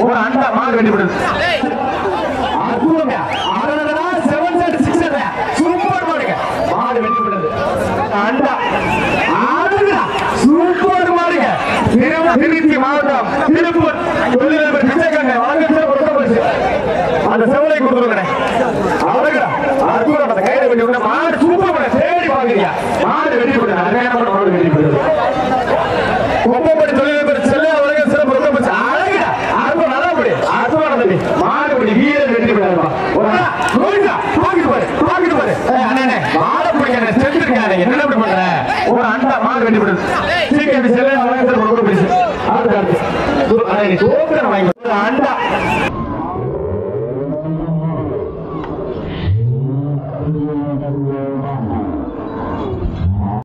ஒரு அண்டா மாடு வெட்டி விடுது. சூப்பர் மாடுங்க, மாடு வெட்டி விடுது. அண்டா சூப்பர் மாடுங்க. திருச்சி மாவட்டம் திருப்பூர் தொழிலதிபர் பிச்சைக்காங்க அந்த செவலை கொடுத்துருங்க. அழகா அற்புதம். அந்த கையில வெட்டி விடுற மாடு சூப்பர் மாடு. தேடி பாக்குறியா மாடு வெட்டி விடுது. அழகான மாடு வெட்டி விடுது. கொப்பப்படி தொழிலதிபர் செல்ல அவர்கள் சிறப்பு ரொம்ப அழகா அற்புதம். நல்லா படி அற்புதம் தம்பி. மாடு படி வீரர் வெட்டி விடாதுப்பா. பாக்கிட்டு பாரு பாக்கிட்டு பாரு. அண்ணே மாடை பிடிக்க செஞ்சிருக்காரு. என்ன பண்ற? ஒரு அண்டா மாடு வெட்டி விடுது. சீக்கிரம் செல்ல அவர்கள் சிறப்பு ரொம்ப பேசு. அடுத்து அடுத்து வாங்கி அண்டா